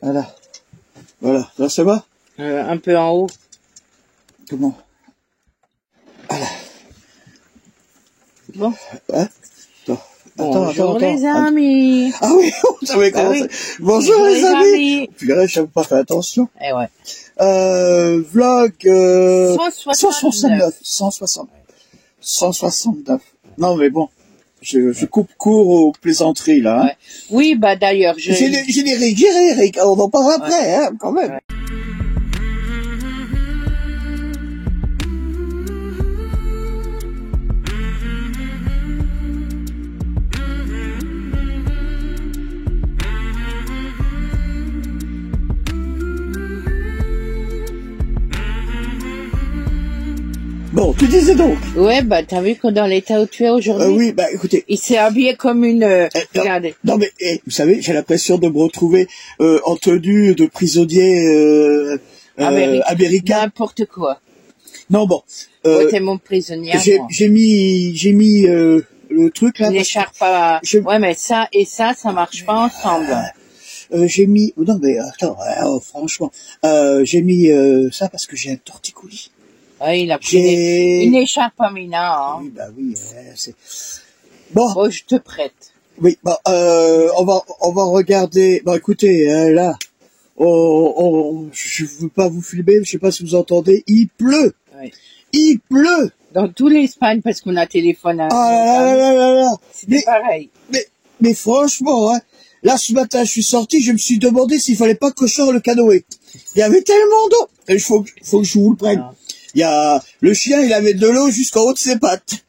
Voilà. Voilà. Là, ça va? Un peu en haut. Comment? Voilà. Bon. Hein? Bonjour les amis. Ah oui, on savait comment ça. Bonjour les amis. Puis là, je n'avais pas fait attention. Eh ouais. Vlog 169. 169. Non mais bon, je coupe court aux plaisanteries là. Hein. Ouais. Oui, bah d'ailleurs, générique, on en parle après, hein, quand même. Ouais. Bon, tu disais donc. Ouais, bah t'as vu que dans l'état où tu es aujourd'hui. Oui, bah écoutez. Il s'est habillé comme une. Regardez. Non mais, vous savez, j'ai l'impression de me retrouver en tenue de prisonnier américain. N'importe quoi. Non bon. T'es mon prisonnier. J'ai mis le truc là. L'écharpe à. Ouais, mais ça et ça marche pas ensemble. J'ai mis. Non mais attends, franchement, j'ai mis ça parce que j'ai un torticolis. Ouais, il a pris une écharpe à Mina. Hein. Oui, bah oui, c'est... Bon. Oh, je te prête. Oui, bah, on va regarder. Bah, écoutez, là, je veux pas vous filmer, je sais pas si vous entendez, il pleut. Oui. Il pleut. Dans toute l'Espagne, parce qu'on a téléphone à... C'était pareil. Mais franchement, hein, là, ce matin, je suis sorti, je me suis demandé s'il fallait pas que je sorte le canoë. Il y avait tellement d'eau. Il faut que je vous le prenne. Ah. Il y a, le chien, il avait de l'eau jusqu'en haut de ses pattes.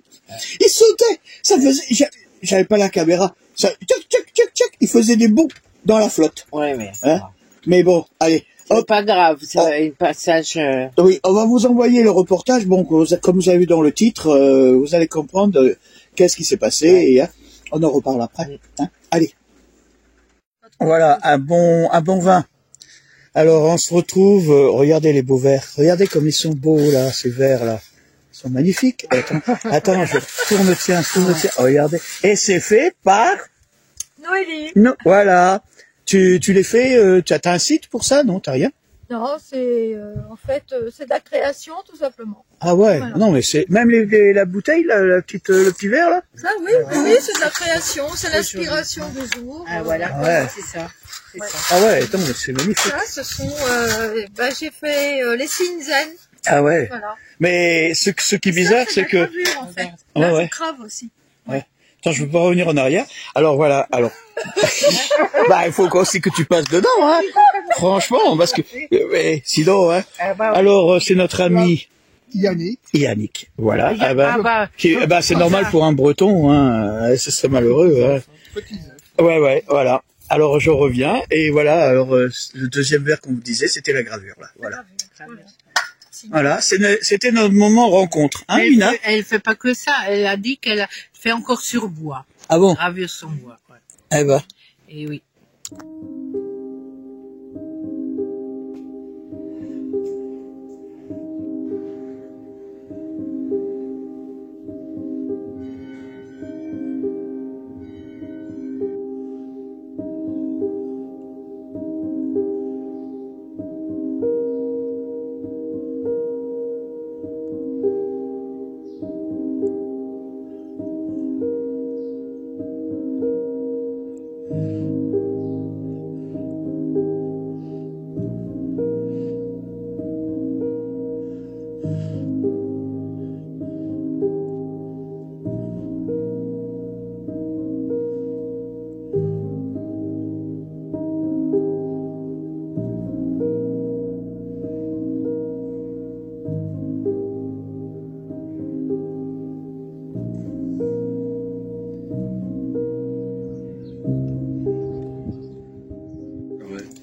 Il sautait. Ça faisait, j'avais pas la caméra. Ça, tchac, il faisait des bonds dans la flotte. Ouais, mais. Hein? Mais bon, allez. C'est pas grave, ça va, un passage. Oui, on va vous envoyer le reportage. Bon, comme vous avez vu dans le titre, vous allez comprendre qu'est-ce qui s'est passé et hein, on en reparle après. Hein? Allez. Voilà, un bon vin. Alors, on se retrouve, regardez les beaux verres. Regardez comme ils sont beaux, là, ces verres, là. Ils sont magnifiques. Attends, je tourne, tiens. Regardez. Et c'est fait par... Noélie. Non, voilà. Tu les fais, tu as un site pour ça, non? T'as rien? Non, c'est, en fait, c'est de la création, tout simplement. Ah ouais. Voilà. Non, mais c'est, même la bouteille, le petit verre, là? Ça, oui, c'est de la création, c'est l'inspiration du jour. Ah, voilà, c'est ça. Ouais. Ah ouais, attends, c'est magnifique. Ça, ce sont, j'ai fait les signes zen. Ah ouais. Voilà. Mais ce qui est bizarre, c'est que... Gravure, en fait. Là, c'est grave aussi. Ouais. Attends, je veux pas revenir en arrière. Alors voilà, bah il faut aussi que tu passes dedans, hein. Franchement, parce que sinon, hein. Alors c'est notre ami Yannick. Voilà. C'est normal pour un Breton, hein. Ce serait malheureux, hein. Ouais, voilà. Alors je reviens et voilà. Alors le deuxième verre qu'on vous disait, c'était la gravure là. Voilà. Voilà, c'était notre moment rencontre, hein, Mina? Elle fait pas que ça. Elle a dit qu'elle fait encore sur bois. Ah bon? Gravure sur bois. Ouais. Eh ben. Et oui.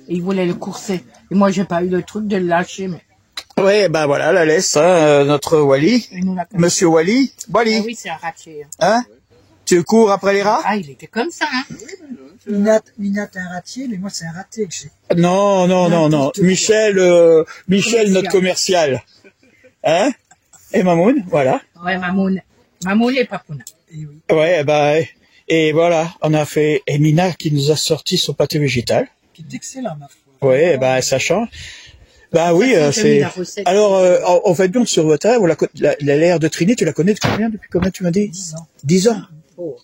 Il voulait le courser. Et moi, j'ai pas eu le truc de le lâcher, mais... Ouais, ben voilà, la laisse, hein, notre Wally. Monsieur Wally. Wally. Ah oui, c'est un ratier. Hein? Tu cours après les rats? Ah, il était comme ça, hein. Minat, t'es un ratier, mais moi, c'est un raté que j'ai. Non. Michel, notre commercial. Hein? Et Mamoun, voilà. Ouais, Mamoun et Papouna. Ouais, et voilà, on a fait, et Mina qui nous a sorti son pâté végétal. qui est excellent, ma foi. Ouais, bah ça change. Bah oui, c'est. Alors, en fait, donc sur votre âge, l'air de Trinée, tu la connais depuis combien tu m'as dit? 10 ans. 10 ans. Oh.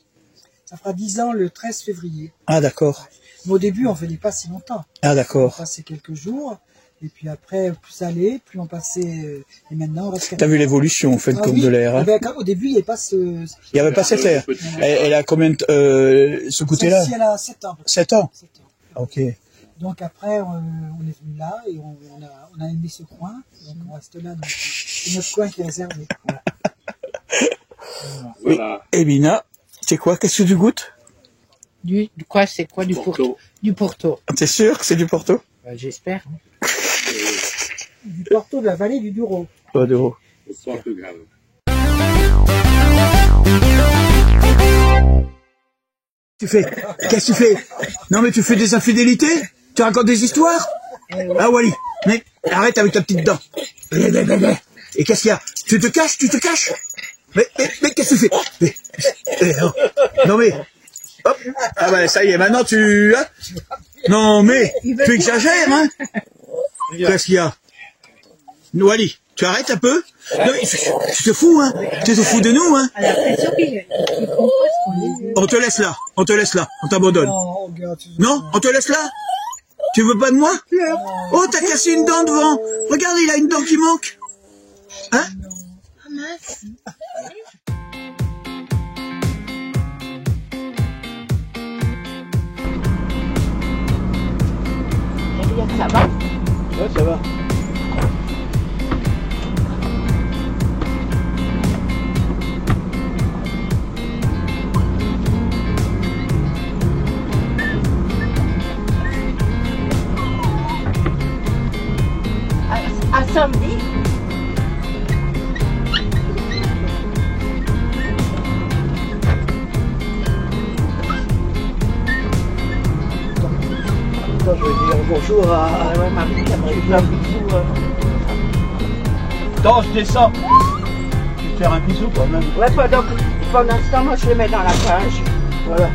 Ça fera 10 ans le 13 février. Ah d'accord. Mais au début, on venait pas si longtemps. Ah On d'accord. passait quelques jours. Et puis après, plus ça allait, plus on passait. Et maintenant, on reste. T'as vu l'évolution, en fin de compte, oui. de l'air. Hein. Au début, il n'y avait pas ce. Il n'y avait pas cet air. Elle a combien ce côté-là? Si elle a 7 ans. 7 ans. 7 ans. Ok. Donc après, on est venu là et on a aimé ce coin. Donc on reste là. Donc c'est notre coin qui est réservé. Voilà. Et Bina, c'est quoi? Qu'est-ce que tu goûtes? Quoi, c'est quoi du Porto? Du Porto. T'es sûr que c'est du Porto? J'espère. Du Porto de la vallée du Douro. Oh, de haut. Au Portugal. Tu fais? Qu'est-ce que tu fais? Non mais tu fais des infidélités? Tu racontes des histoires? Ah Wally, mais arrête avec ta petite dent. Et qu'est-ce qu'il y a? Tu te caches? Mais qu'est-ce que tu fais? Non mais, hop, ah bah ça y est, maintenant tu... Hein? Non mais, tu exagères, hein? Qu'est-ce qu'il y a? Wally, tu arrêtes un peu? Non, mais, tu te fous, hein? Tu te fous de nous, hein? On te laisse là, on t'abandonne. Non, regarde, Non, on te laisse là? Tu veux pas de moi? Oh, t'as cassé une dent devant. Regarde, il a une dent qui manque. Hein? Ça va? Ouais, ça va. À samedi. Attends, je vais dire bonjour à... Ouais, ma fille, elle m'a dit Attends, je descends. Je vais te faire un bisou quand même. Ouais, pendant ce temps, moi, je les mets dans la cage. Voilà.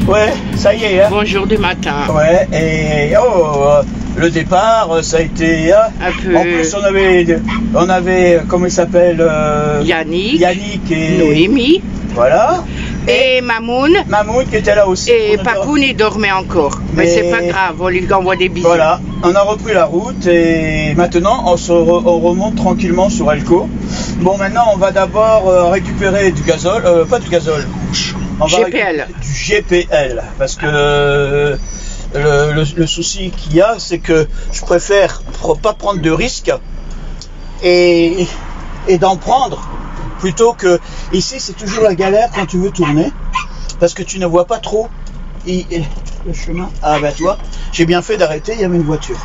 Ouais, ça y est. Hein. Bonjour du matin. Ouais, et le départ, ça a été... Un peu. En plus, on avait comment il s'appelle Yannick et... Noémie. Voilà. Et Mamoun. Mamoun qui était là aussi. Et Pacoun, il dormait encore. Mais c'est pas grave, on lui envoie des bisous. Voilà, on a repris la route et maintenant on remonte tranquillement sur Elco. Bon, maintenant on va d'abord récupérer du gazole, pas du gazole. On va GPL. Du GPL, parce que le souci qu'il y a, c'est que je préfère pas prendre de risques et d'en prendre plutôt que ici c'est toujours la galère quand tu veux tourner parce que tu ne vois pas trop le chemin. Ah bah toi, j'ai bien fait d'arrêter, il y avait une voiture.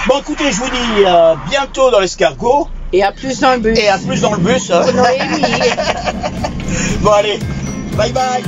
Bon écoutez, je vous dis à bientôt dans l'escargot. Et à plus dans le bus. Et à plus dans le bus. Hein. Noémie. Bon allez, bye bye.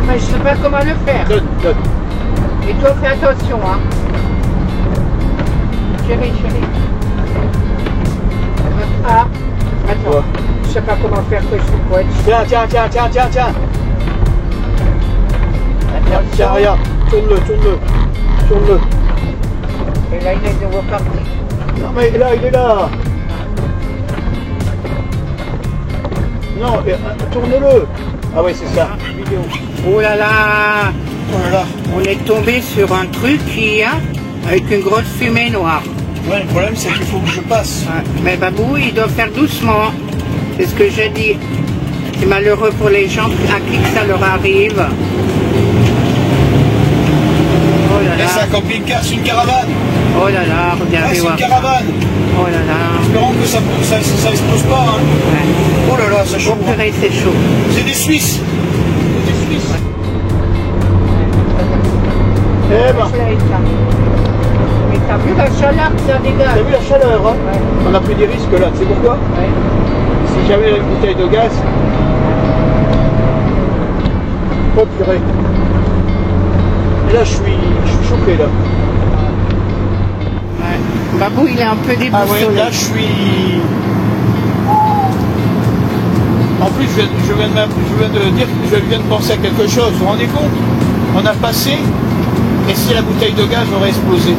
Mais je sais pas comment le faire. Donne. Et toi, fais attention, hein. Chérie. Ah, attends. Ouais. Je sais pas comment faire que je suis poète. Tiens. Tiens, regarde. Tourne-le. Et là, il est de nouveau parti. Non, mais là, il est là. Non, tourne-le. Ah oui, c'est ça. Vidéo. Oh là là. là. On est tombé sur un truc qui a avec une grosse fumée noire. Ouais, le problème, c'est qu'il faut que je passe. Ouais. Mais Babou, il doit faire doucement. C'est ce que j'ai dit. C'est malheureux pour les gens à qui ça leur arrive. Oh là Et là. c'est un camping-car, c'est une caravane. Oh là là, regardez. C'est une caravane. Oh là là. Espérons que ça explose pas. Hein. Ouais. Oh là là, ça chaud. Bon, purée, c'est chaud. C'est des Suisses. Eh ben. Mais t'as vu la chaleur que ça dégage? T'as vu la chaleur, hein? Ouais. On a pris des risques là, tu sais pourquoi? Ouais. Si j'avais une bouteille de gaz. Oh purée. Et là je suis choqué là. Ouais. Babou, il est un peu déboussolé. Ah ouais, là je suis. En plus je viens de penser à quelque chose, vous vous rendez compte? On a passé, et si la bouteille de gaz aurait explosé?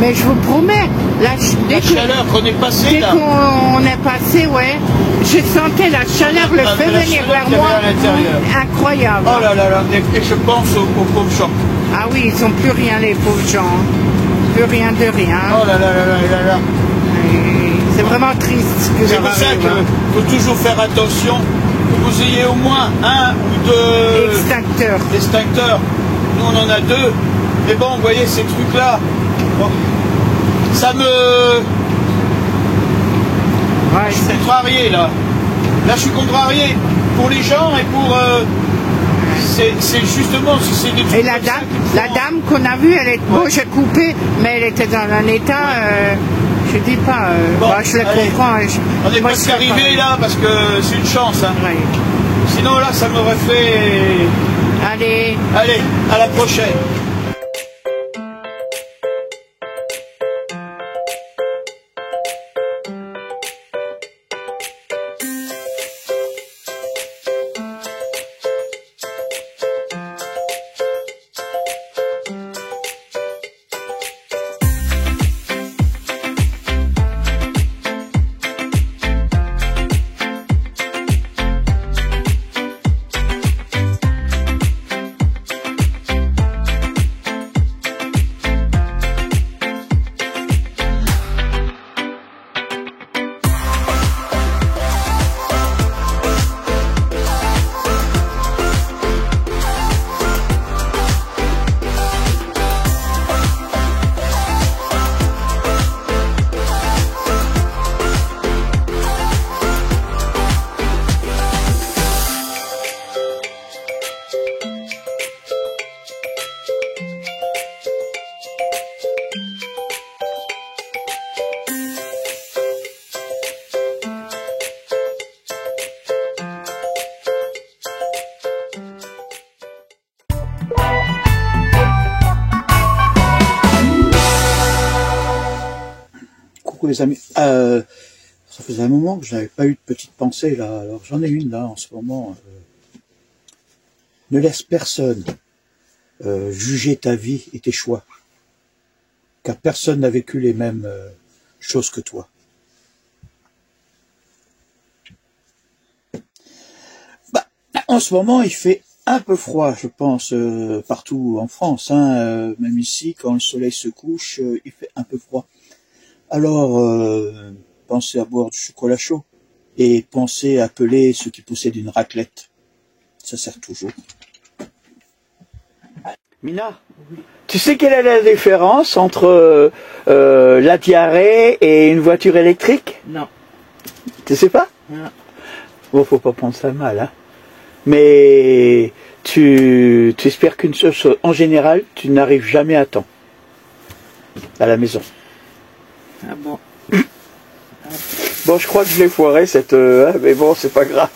Mais je vous promets, La chaleur qu'on est passé dès là. qu'on est passé, ouais, je sentais la chaleur le fait la venir chaleur vers qu'il y moi. avait à l'intérieur. Incroyable. Oh là là là, et je pense aux pauvres gens. Ah oui, ils sont plus rien les pauvres gens. Plus rien de rien. Oh là là là là là là. C'est vraiment triste ce que C'est leur pour ça arrive, qu'il hein. faut toujours faire attention, que vous ayez au moins un ou deux extincteurs. Nous on en a deux, mais bon, vous voyez ces trucs-là, bon, ça me... Ouais, je suis contrarié là. Là je suis contrarié pour les gens et pour... c'est justement si c'est des trucs... Et la dame qu'on a vue, elle est... Bon, j'ai coupé, mais elle était dans un état... je dis pas... Bon, bah, je le allez. comprends. On est presque arrivé là parce que c'est une chance. Hein. Ouais. Sinon là ça m'aurait fait... Allez. Allez, à la prochaine. Coucou les amis, ça faisait un moment que je n'avais pas eu de petite pensée là, alors j'en ai une là en ce moment. Ne laisse personne juger ta vie et tes choix, car personne n'a vécu les mêmes choses que toi. Bah, en ce moment il fait un peu froid, je pense, partout en France, hein, même ici, quand le soleil se couche, il fait un peu froid. Alors, pensez à boire du chocolat chaud et pensez à peler ceux qui possèdent une raclette. Ça sert toujours. Mina, tu sais quelle est la différence entre la diarrhée et une voiture électrique? Non. Tu sais pas? Non. Bon, faut pas prendre ça mal, hein. Mais tu espères qu'une chose, en général, tu n'arrives jamais à temps à la maison. Ah bon. Bon, je crois que je l'ai foiré cette... mais bon, c'est pas grave.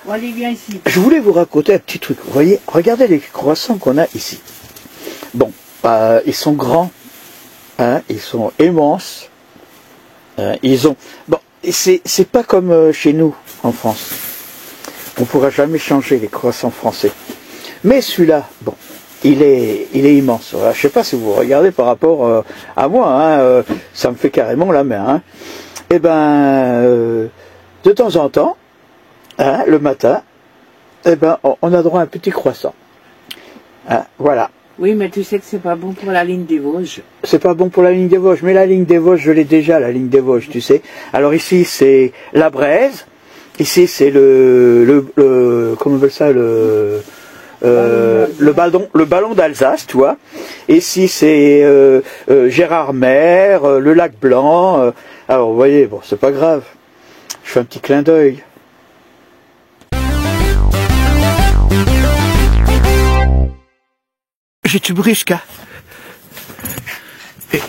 Bon, allez, viens ici. Je voulais vous raconter un petit truc. Vous voyez, regardez les croissants qu'on a ici. Bon, ils sont grands, hein, ils sont immenses, ils ont... Bon, c'est pas comme chez nous, en France. On ne pourra jamais changer les croissants français. Mais celui-là, bon, il est immense. Voilà, je ne sais pas si vous regardez par rapport à moi, hein, ça me fait carrément la main. Hein. Et ben, de temps en temps, hein, le matin, eh ben, on a droit à un petit croissant. Hein, voilà. Oui, mais tu sais que c'est pas bon pour la ligne des Vosges. C'est pas bon pour la ligne des Vosges, mais la ligne des Vosges, je l'ai déjà, la ligne des Vosges, tu sais. Alors ici, c'est la Braise. Ici, c'est comment on appelle ça, le ballon d'Alsace, tu vois. Ici, c'est Gérardmer, le lac Blanc. Alors, vous voyez, bon, c'est pas grave. Je fais un petit clin d'œil. J'ai du brisque, hein. Et...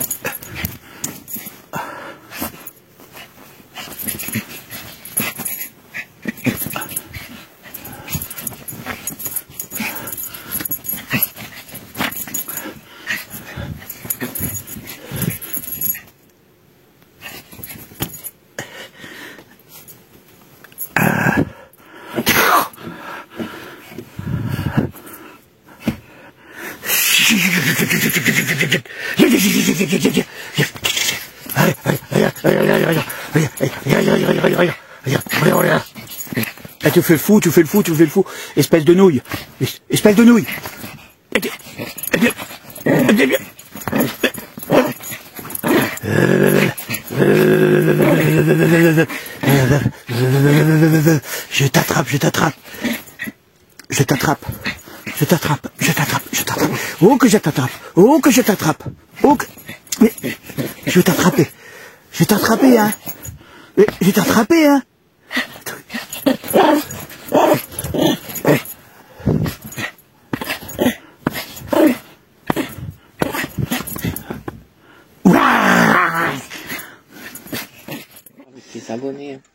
Tu fais le fou, tu fais le fou, tu fais le fou. Espèce de nouille. Espèce de nouille. Je t'attrape, je t'attrape. Je t'attrape. Je t'attrape, je t'attrape, je t'attrape. Oh que je t'attrape. Oh que je t'attrape. Oh que... Mais, je vais t'attraper. Je vais t'attraper, hein. Je vais t'attraper, hein.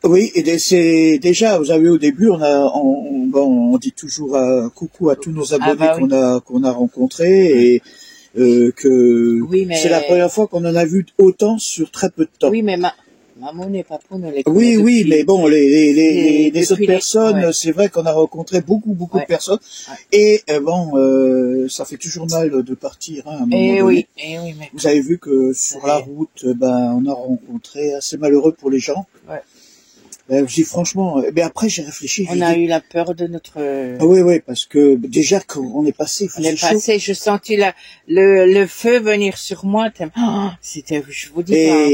Oui, et c'est déjà, vous avez au début, on dit toujours coucou à tous nos abonnés qu'on a rencontrés et que c'est la première fois qu'on en a vu autant sur très peu de temps. Oui, mais maman n'est pas pour nous les connaître. Oui, mais bon, les autres personnes, c'est vrai qu'on a rencontré beaucoup de personnes. Ouais. Et bon, ça fait toujours mal de partir, hein, à un moment donné. Oui, mais... Vous avez vu que sur la route, on a rencontré assez malheureux pour les gens. Ouais. Je dis franchement, mais après j'ai réfléchi. On a eu la peur de notre... Oui, parce que déjà qu'on est passé, on est passé, je sentis le feu venir sur moi. C'était, je vous dis pas,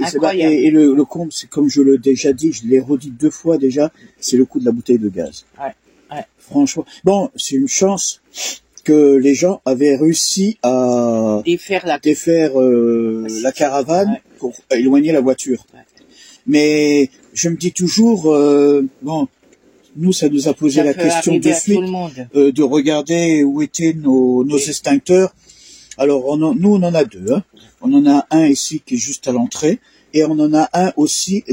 incroyable. Et le comble, c'est comme je l'ai déjà dit, je l'ai redit 2 fois déjà, c'est le coup de la bouteille de gaz. Ouais. Franchement, bon, c'est une chance que les gens avaient réussi à défaire la caravane pour éloigner la voiture. Ouais. Mais je me dis toujours, bon, nous ça nous a posé la question de suite de regarder où étaient nos extincteurs. Alors nous on en a 2, hein. On en a un ici qui est juste à l'entrée et on en a un aussi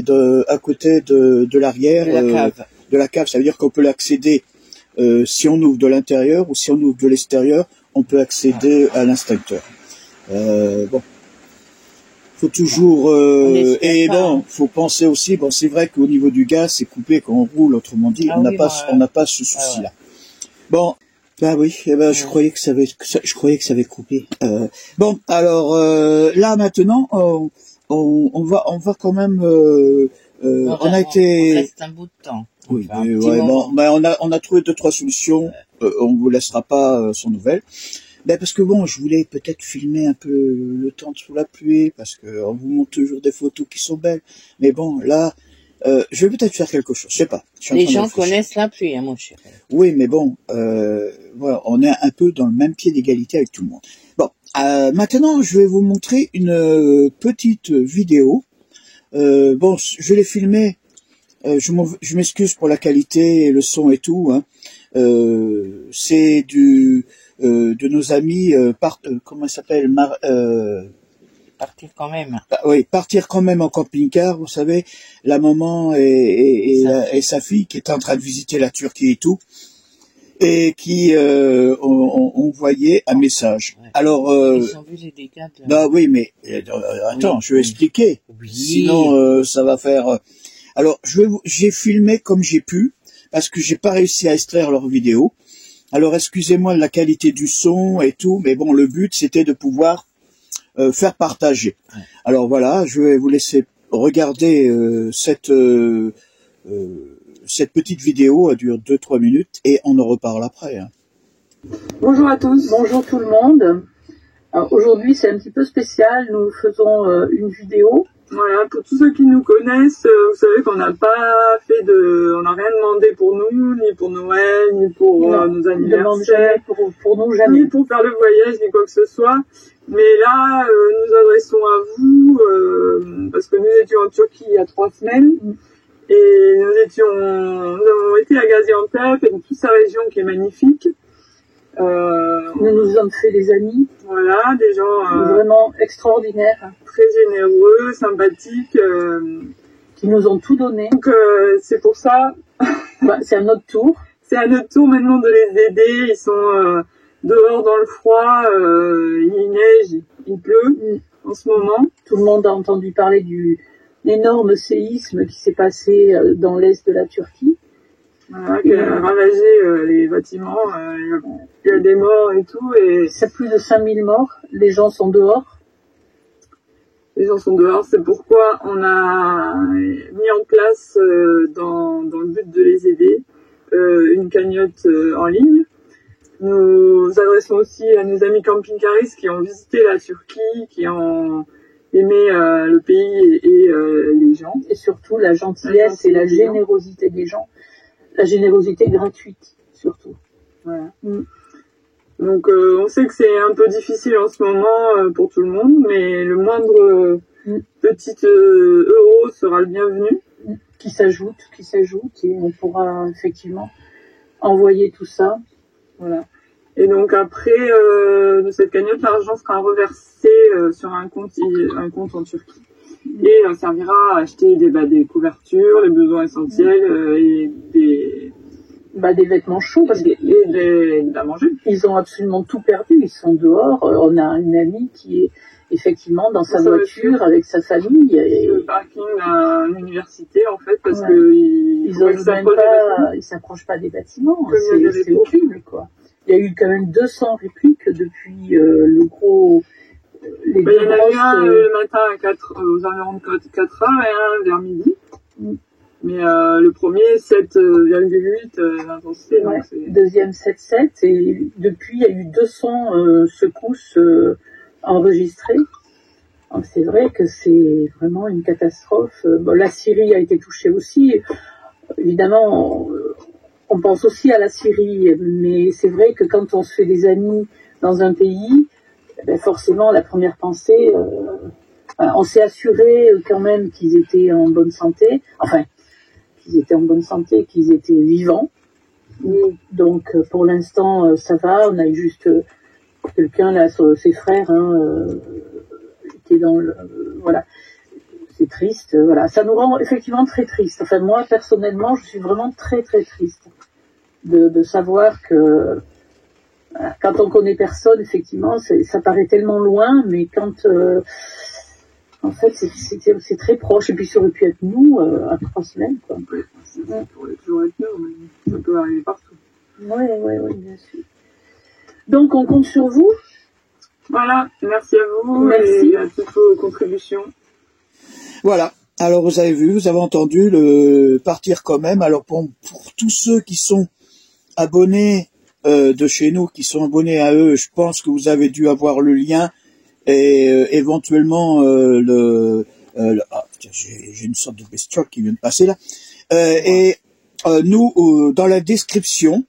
à côté de l'arrière de la cave. Ça veut dire qu'on peut l'accéder si on ouvre de l'intérieur ou si on ouvre de l'extérieur, on peut accéder à l'extincteur. Bon. Faut toujours et bon, faut penser aussi. Bon, c'est vrai qu'au niveau du gaz, c'est coupé quand on roule. Autrement dit, on n'a pas ce souci-là. Bon, bah oui. je croyais que ça avait coupé. Bon, alors là maintenant, on va quand même. On reste un bout de temps. Oui, bon, on a trouvé 2-3 solutions. On vous laissera pas sans nouvelles. Parce que bon, je voulais peut-être filmer un peu le temps sous la pluie, parce que on vous montre toujours des photos qui sont belles. Mais bon, là, je vais peut-être faire quelque chose, je sais pas. Les gens connaissent la pluie, hein, mon cher. Oui, mais bon, voilà, on est un peu dans le même pied d'égalité avec tout le monde. Bon, maintenant, je vais vous montrer une petite vidéo. Bon, je l'ai filmée. Je m'excuse pour la qualité et le son et tout. Hein. C'est de nos amis, comment ça s'appelle, partir quand même. Oui, partir quand même en camping-car, vous savez, la maman et sa fille qui est en train de visiter la Turquie et tout. et qui ont envoyé un message. Ouais. Alors, Ils ont vu les dégâts de... bah oui, mais attends, je vais expliquer. Oui. Sinon, ça va faire. Alors, j'ai filmé comme j'ai pu parce que j'ai pas réussi à extraire leur vidéo. Alors, excusez-moi de la qualité du son et tout, mais bon, le but c'était de pouvoir faire partager. Ouais. Alors voilà, je vais vous laisser regarder cette petite vidéo. Elle dure 2-3 minutes et on en reparle après. Hein. Bonjour à tous. Bonjour tout le monde. Aujourd'hui c'est un petit peu spécial, nous faisons une vidéo. Voilà, pour tous ceux qui nous connaissent, vous savez qu'on n'a pas fait on n'a rien demandé pour nous, ni pour Noël, ni pour nos anniversaires, pour nous jamais, ni pour faire le voyage, ni quoi que ce soit. Mais là, nous adressons à vous, parce que nous étions en Turquie il y a 3 semaines, et nous avons été à Gaziantep et dans toute sa région qui est magnifique. Nous nous sommes fait des amis. Voilà, des gens vraiment extraordinaires, très généreux, sympathiques, qui nous ont tout donné. Donc c'est pour ça, c'est à notre tour. C'est à notre tour maintenant de les aider. Ils sont dehors dans le froid, il neige, il pleut en ce moment. Tout le monde a entendu parler du énorme séisme qui s'est passé dans l'est de la Turquie. Voilà, qui a ravagé les bâtiments, il y a des morts et tout, et c'est plus de 5000 morts, les gens sont dehors. Les gens sont dehors, c'est pourquoi on a mis en place, dans le but de les aider, une cagnotte en ligne. Nous adressons aussi à nos amis camping-caristes qui ont visité la Turquie, qui ont aimé le pays et les gens. Et surtout la gentillesse et la générosité des gens. La générosité gratuite, surtout. Voilà. Donc, on sait que c'est un peu difficile en ce moment pour tout le monde, mais le moindre petit euro sera le bienvenu. Qui s'ajoute, et on pourra effectivement envoyer tout ça. Voilà. Et donc après, de cette cagnotte, l'argent sera reversé sur un compte en Turquie. Et servira à acheter des couvertures, les besoins essentiels et des vêtements chauds parce et à manger. Ils ont absolument tout perdu, ils sont dehors. On a une amie qui est effectivement dans sa voiture avec sa famille. Et le parking d'une université en fait parce que ils s'approchent pas des bâtiments. C'est horrible quoi. Il y a eu quand même 200 répliques depuis le gros. Il y en a eu un le matin aux environs de 4 heures et un vers midi. Mais le premier, 7,8 d'intensité. Ouais, deuxième 7,7. Et depuis, il y a eu 200 secousses enregistrées. Donc, c'est vrai que c'est vraiment une catastrophe. Bon, la Syrie a été touchée aussi. Évidemment, on pense aussi à la Syrie. Mais c'est vrai que quand on se fait des amis dans un pays, forcément, la première pensée, on s'est assuré quand même qu'ils étaient en bonne santé, qu'ils étaient vivants. Donc, pour l'instant, ça va. On a juste quelqu'un là, ses frères, qui est dans le, voilà. C'est triste, voilà. Ça nous rend effectivement très triste. Enfin, moi, personnellement, je suis vraiment très, très triste de savoir que quand on connaît personne, effectivement, ça paraît tellement loin, mais quand, en fait, c'est très proche. Et puis, ça aurait pu être nous, à 3 semaines, quoi. Oui, ça pourrait toujours être nous, mais ça peut arriver partout. Oui, bien sûr. Donc, on compte sur vous. Voilà, merci à vous. Merci. Et à toutes vos contributions. Voilà. Alors, vous avez vu, vous avez entendu le partir quand même. Alors, pour tous ceux qui sont abonnés de chez nous, qui sont abonnés à eux, je pense que vous avez dû avoir le lien et éventuellement j'ai une sorte de bestiole qui vient de passer là. Nous, dans la description,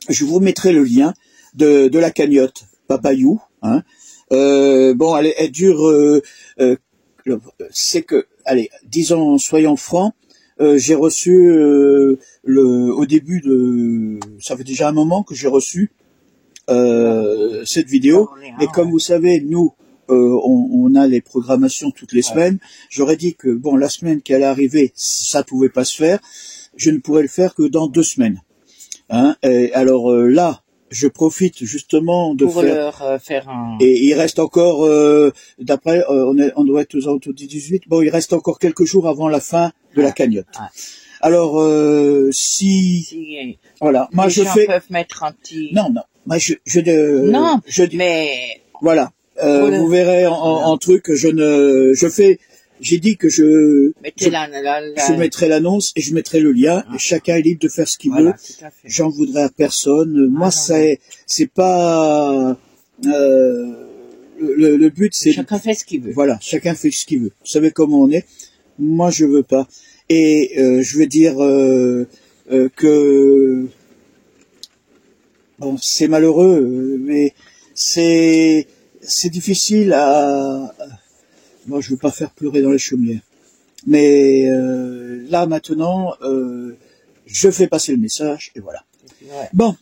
je vous mettrai le lien de la cagnotte Papayou. Hein. Bon, elle dure. C'est que, allez, disons, soyons francs. J'ai reçu au début ça fait déjà un moment que j'ai reçu cette vidéo, mais comme vous savez, nous on a les programmations toutes les semaines. J'aurais dit que bon, la semaine qu'elle est arrivée, ça pouvait pas se faire. Je ne pourrais le faire que dans 2 semaines. Hein, et alors là, je profite justement de pour faire... leur faire un... Et il reste encore, d'après, on doit être aux alentours du 18, bon, il reste encore quelques jours avant la fin de la cagnotte. Ah. Alors, si voilà, moi les je gens fais... peuvent mettre un petit... Non, moi non, je dis... mais... Voilà, Voilà. vous verrez en truc, j'ai dit que je mettrai l'annonce et je mettrai le lien, et chacun est libre de faire ce qu'il veut. Tout à fait. J'en voudrais à personne. Moi, c'est pas, le but, c'est... Chacun fait ce qu'il veut. Voilà, chacun fait ce qu'il veut. Vous savez comment on est. Moi, je veux pas. Et je veux dire que bon, c'est malheureux, mais c'est difficile à... Moi, je veux pas faire pleurer dans les chaumières. Mais là, maintenant, je fais passer le message, et voilà. Ouais. Bon,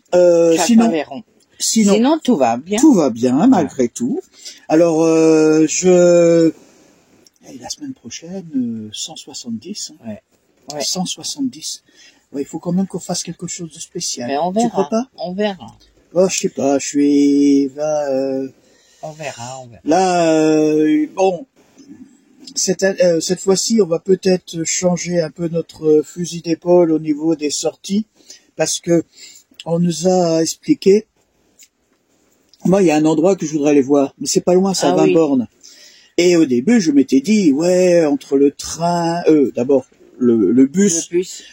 sinon, tout va bien. Tout va bien, malgré tout. Alors, la semaine prochaine, 170. Ouais. 170. Ouais, il faut quand même qu'on fasse quelque chose de spécial. Mais on verra. Tu crois pas? On verra. Oh, je sais pas, On verra. Là, bon, cette fois-ci, on va peut-être changer un peu notre fusil d'épaule au niveau des sorties, parce que on nous a expliqué. Moi, il y a un endroit que je voudrais aller voir, mais c'est pas loin, c'est à 20 bornes. Et au début, je m'étais dit, ouais, entre le train, d'abord le bus,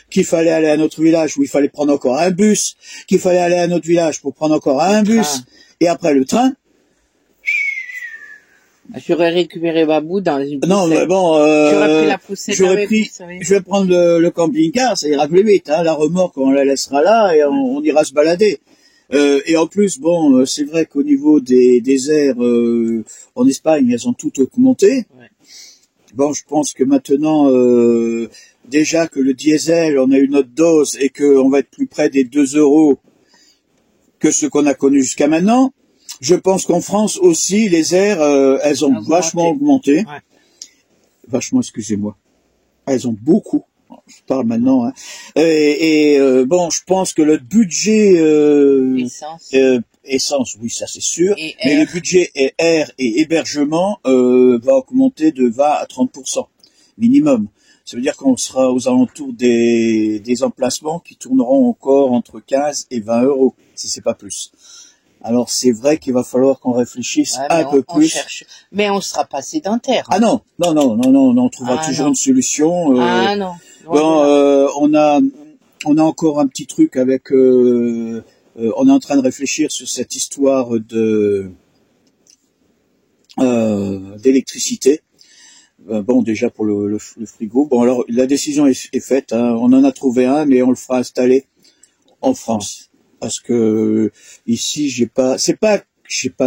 qu'il fallait aller à notre village, où il fallait prendre encore un bus, qu'il fallait aller à notre village pour prendre encore un bus, et après le train. J'aurais récupéré Babou dans une poussette. Non, mais bon, j'aurais pris la poussette avec vous, savez. Je vais prendre le camping-car, ça ira plus vite, hein, la remorque, on la laissera là, et on ira se balader. Et en plus, bon, c'est vrai qu'au niveau des airs en Espagne, elles ont toutes augmenté. Ouais. Bon, je pense que maintenant, déjà que le diesel, on a eu notre dose et qu'on va être plus près des 2 € que ce qu'on a connu jusqu'à maintenant. Je pense qu'en France aussi, les airs, elles ont vachement augmenté. Ouais. Vachement, excusez-moi. Elles ont beaucoup. Je parle maintenant. Hein. Bon, je pense que le budget essence, oui, ça c'est sûr. Mais le budget air et hébergement va augmenter de 20 à 30% minimum. Ça veut dire qu'on sera aux alentours des emplacements qui tourneront encore entre 15 et 20 €, si c'est pas plus. Alors c'est vrai qu'il va falloir qu'on réfléchisse un peu plus. Cherche. Mais on sera pas sédentaire. Ah non, on trouvera toujours une solution. Non. Bon, on a encore un petit truc avec. On est en train de réfléchir sur cette histoire d'électricité. Bon, déjà pour le frigo. Bon, alors la décision est faite. Hein. On en a trouvé un, mais on le fera installer en France. Parce que ici, j'ai pas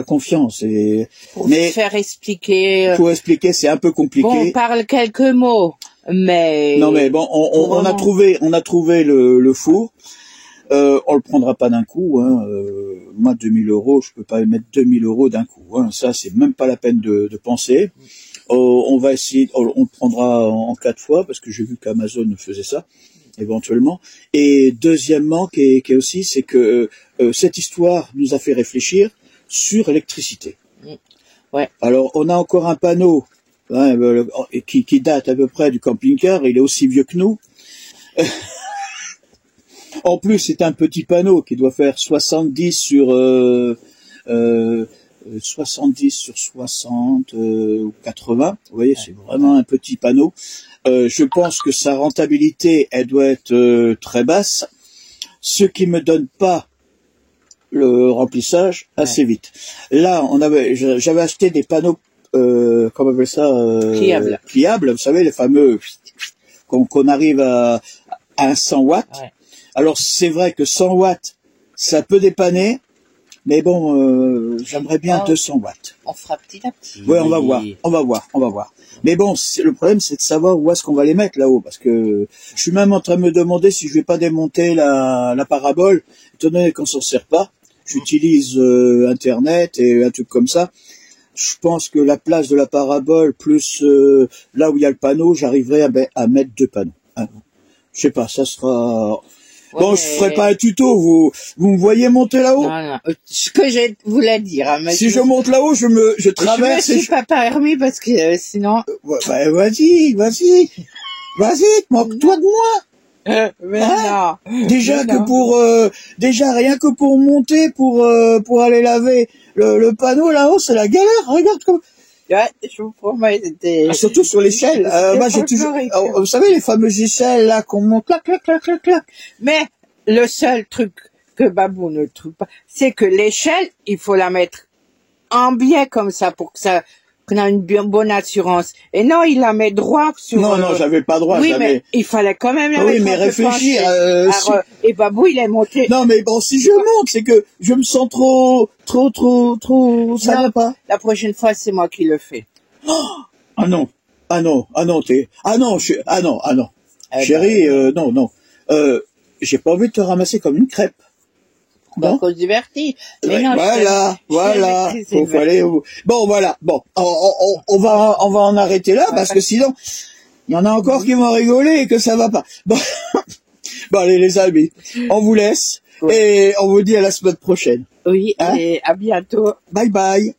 confiance. Pour expliquer, c'est un peu compliqué. Bon, on parle quelques mots, mais. Non, mais bon, on a trouvé le four. On le prendra pas d'un coup. Hein. Moi, 2000 €, je peux pas mettre 2000 € d'un coup. Hein. Ça, c'est même pas la peine de penser. On va essayer. On le prendra en 4 fois parce que j'ai vu qu'Amazon faisait ça. Éventuellement. Et deuxièmement, qui est aussi, c'est que cette histoire nous a fait réfléchir sur l'électricité. Ouais. Alors, on a encore un panneau qui date à peu près du camping-car. Il est aussi vieux que nous. En plus, c'est un petit panneau qui doit faire 70 sur 60 ou 80. Vous voyez, c'est vraiment un petit panneau. Je pense que sa rentabilité, elle doit être très basse, ce qui me donne pas le remplissage assez vite. Là, j'avais acheté des panneaux, comment on appelle ça, pliables, vous savez, les fameux qu'on arrive à 100 watts. Ouais. Alors c'est vrai que 100 watts, ça peut dépanner. Mais bon, j'aimerais bien 200 watts. On fera petit à petit. Ouais, on va voir. Mais bon, le problème, c'est de savoir où est-ce qu'on va les mettre là-haut, parce que je suis même en train de me demander si je vais pas démonter la parabole, étant donné qu'on s'en sert pas. J'utilise Internet et un truc comme ça. Je pense que la place de la parabole plus là où il y a le panneau, j'arriverai à mettre 2 panneaux. Hein. Je sais pas, ça sera. Bon, Ouais, je ferai pas un tuto, vous me voyez monter là-haut? Non, non. Ce que je voulais dire, hein, Si je monte là-haut, je traverse. Je me suis pas permis parce que sinon. Ouais, bah, vas-y, moque-toi de moi. Mais Hein? non. Déjà Mais que non. déjà rien que pour monter, pour aller laver le panneau là-haut, c'est la galère. Regarde comme. Ouais, je vous promets, c'était. Surtout sur l'échelle. Moi, j'ai toujours. Vous savez les fameuses échelles là qu'on monte, clac, clac, clac, clac, clac. Mais le seul truc que Babou ne trouve pas, c'est que l'échelle, il faut la mettre en biais comme ça pour que ça, qu'on a une bien bonne assurance. Et non, il la met droit sur. Non, j'avais pas droit. Oui, mais il fallait quand même la mettre. Oui, mais réfléchir. Et Babou, il est monté. Non, mais bon, si je monte, c'est que je me sens trop, ça Non, va pas. La prochaine fois, c'est moi qui le fais. Ah non, chérie, non. J'ai pas envie de te ramasser comme une crêpe. À cause du vertige. Mais non, voilà. Faut aller Bon, voilà. Bon, on va en arrêter là parce que sinon, il y en a encore qui vont rigoler et que ça va pas. Bon, bon allez les amis, on vous laisse et on vous dit à la semaine prochaine. Oui, Hein? et à bientôt. Bye bye.